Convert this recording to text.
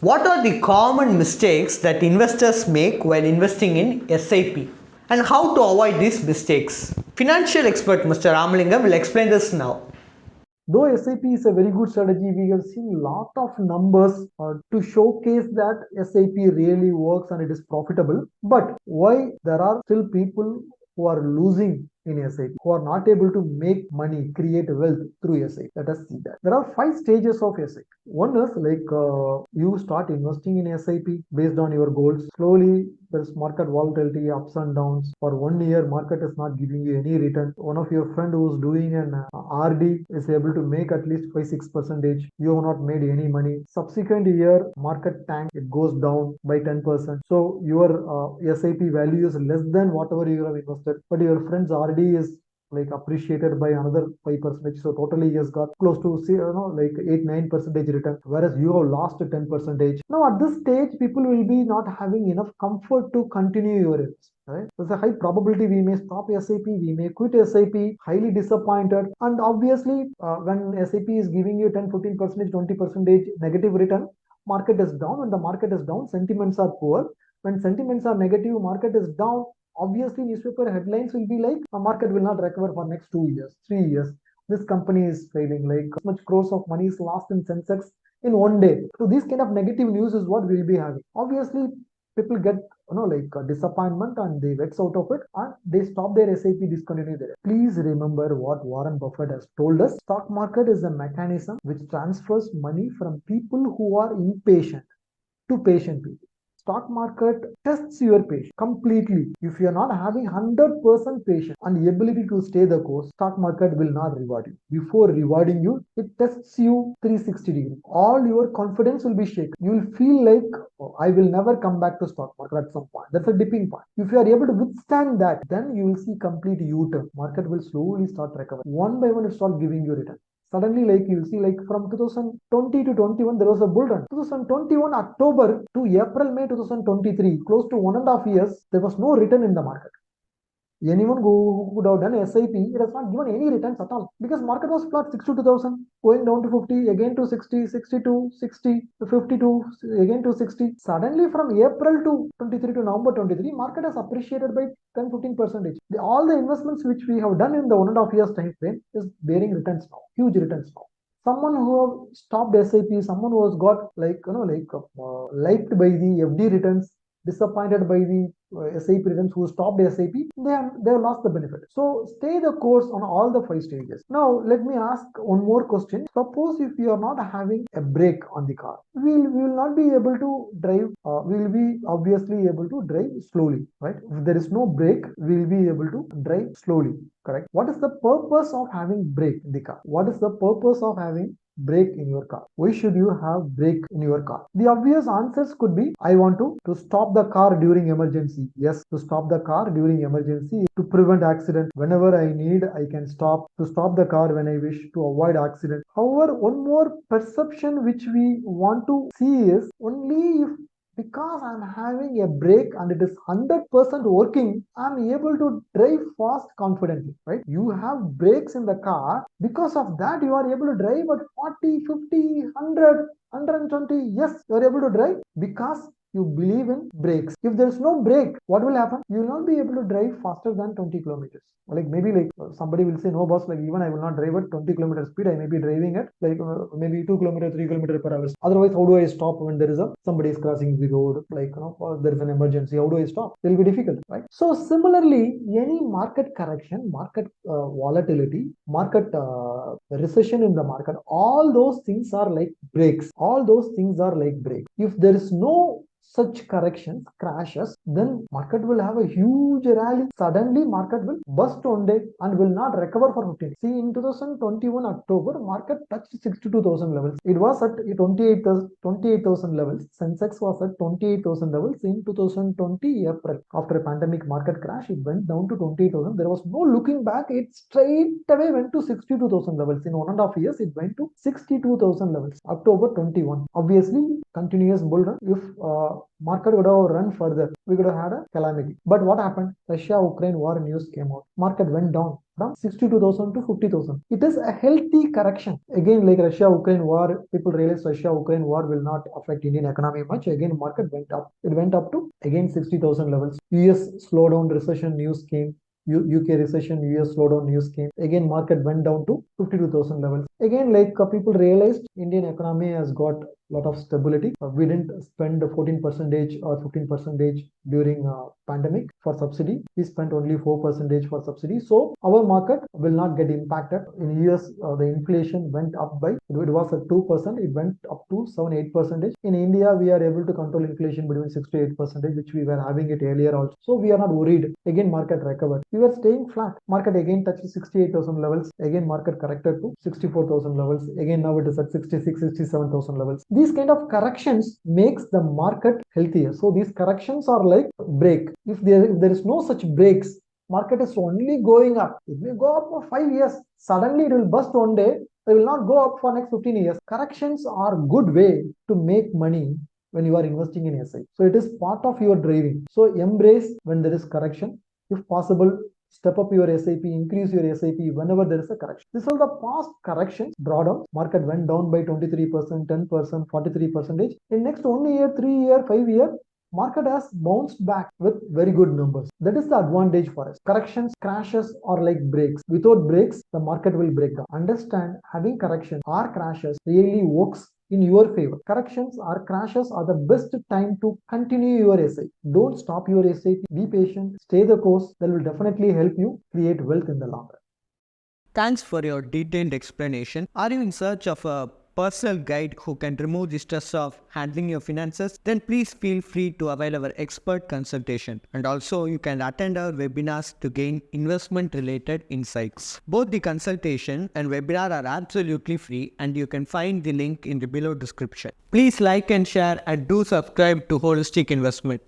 What are the common mistakes that investors make while investing in SIP and how to avoid these mistakes? Financial expert Mr. Ramalingam will explain this now. Though SIP is a very good strategy, we have seen a lot of numbers to showcase that SIP really works and it is profitable. But why there are still people who are losing in SIP, who are not able to make money, create wealth through SIP? Let us see that. There are 5 stages of SIP. One is like you start investing in SIP based on your goals. Slowly, there's market volatility, ups and downs. For 1 year, market is not giving you any return. One of your friend who's doing an RD is able to make at least 5-6%. You have not made any money. Subsequent year, market tank, it goes down by 10%. So your SIP value is less than whatever you have invested, but your friend's RD is like appreciated by another 5%. So totally he has got close to like 8-9% return, whereas you have lost 10%. Now at this stage, people will be not having enough comfort to continue your investment. Right? There's a high probability we may stop SIP, we may quit SIP, highly disappointed. And obviously, when SIP is giving you 10-15%, 20% negative return, market is down. When the market is down, sentiments are poor. When sentiments are negative, market is down. Obviously, newspaper headlines will be like, a market will not recover for next 2 years, 3 years. This company is failing, like so much crores of money is lost in Sensex in one day. So this kind of negative news is what we'll be having. Obviously, people get like disappointment and they vex out of it and they stop their SIP, discontinue their. Please remember what Warren Buffett has told us. Stock market is a mechanism which transfers money from people who are impatient to patient people. Stock market tests your patience completely. If you are not having 100% patience and ability to stay the course, stock market will not reward you. Before rewarding you, it tests you 360 degrees. All your confidence will be shaken. You will feel like, oh, I will never come back to stock market at some point. That's a dipping point. If you are able to withstand that, then you will see complete U-turn. Market will slowly start recovering. One by one, it start giving you return. Suddenly, like you'll see, like from 2020 to 21, there was a bull run. 2021 October to April, May 2023, close to 1.5 years, there was no return in the market. Anyone who would have done SIP, it has not given any returns at all because market was flat 62,000, going down to 50, again to 60, 62, 60, 52, again to 60. Suddenly from April to 23 to November 23, market has appreciated by 10-15%. All the investments which we have done in the 1.5 years time frame is bearing returns now, huge returns now. Someone who have stopped SIP, someone who has got liked by the FD returns, disappointed by the SIP returns, who stopped SIP, they have lost the benefit. So stay the course on all the 5 stages. Now let me ask one more question. Suppose if you are not having a brake on the car, we will not be able to drive. We will be obviously able to drive slowly, right? If there is no brake, we will be able to drive slowly. Correct. What is the purpose of having brake in the car? What is the purpose of having brake in your car? Why should you have brake in your car? The obvious answers could be, I want to stop the car during emergency. Yes, to stop the car during emergency, to prevent accident. Whenever I need, I can stop. To stop the car when I wish, to avoid accident. However, one more perception which we want to see is, only if because I'm having a brake and it is 100% working, I'm able to drive fast confidently, right? You have brakes in the car. Because of that, you are able to drive at 40, 50, 100, 120. Yes, you are able to drive because you believe in brakes. If there's no brake, what will happen? You will not be able to drive faster than 20 kilometers. Like maybe like somebody will say, no boss, like even I will not drive at 20 kilometer speed. I may be driving at like maybe 2 kilometer, 3 kilometer per hour. Otherwise, how do I stop when there is somebody is crossing the road? Like there is an emergency. How do I stop? It will be difficult, right? So similarly, any market correction, market volatility, market recession in the market, all those things are like brakes. All those things are like brakes. If there is no such corrections, crashes, then market will have a huge rally. Suddenly, market will burst one day and will not recover for 15 days. See, in 2021 October, market touched 62,000 levels. It was at 28,000 levels. Sensex was at 28,000 levels in 2020 April. After a pandemic market crash, it went down to 28,000. There was no looking back. It straight away went to 62,000 levels. In 1.5 years, it went to 62,000 levels. October 21. Obviously, continuous bull run. If market would have run further. We could have had a calamity. But what happened? Russia-Ukraine war news came out. Market went down from 62,000 to 50,000. It is a healthy correction. Again, like Russia-Ukraine war, people realized Russia-Ukraine war will not affect Indian economy much. Again, market went up. It went up to again 60,000 levels. US slowdown recession news came. UK recession, US slowdown news came. Again, market went down to 52,000 levels. Again, like people realized Indian economy has got lot of stability. We didn't spend 14% or 15% during pandemic for subsidy. We spent only 4% for subsidy. So our market will not get impacted. In US, the inflation went up by, it was at 2%, it went up to 7-8%. In India, we are able to control inflation between 6 to 8%, which we were having it earlier also. So we are not worried. Again, market recovered. We were staying flat. Market again touched 68,000 levels. Again, market corrected to 64,000 levels. Again, now it is at 66, 67,000 levels. These kind of corrections makes the market healthier. So these corrections are like break. If there is no such breaks, market is only going up. It may go up for 5 years. Suddenly it will burst one day. It will not go up for next 15 years. Corrections are good way to make money when you are investing in SI. So it is part of your driving. So embrace when there is correction. If possible, step up your SIP, increase your SIP whenever there is a correction. These are the past corrections. Drawdown, market went down by 23%, 10%, 43%. In next 1 year, 3 year, 5 year, market has bounced back with very good numbers. That is the advantage for us. Corrections, crashes are like breaks. Without breaks, the market will break down. Understand, having corrections or crashes really works in your favor. Corrections or crashes are the best time to continue your SIP. Don't stop your SIP. Be patient. Stay the course. That will definitely help you create wealth in the long run. Thanks for your detailed explanation. Are you in search of a personal guide who can remove the stress of handling your finances? Then please feel free to avail our expert consultation. And also you can attend our webinars to gain investment related insights. Both the consultation and webinar are absolutely free and you can find the link in the below description. Please like and share and do subscribe to Holistic Investment.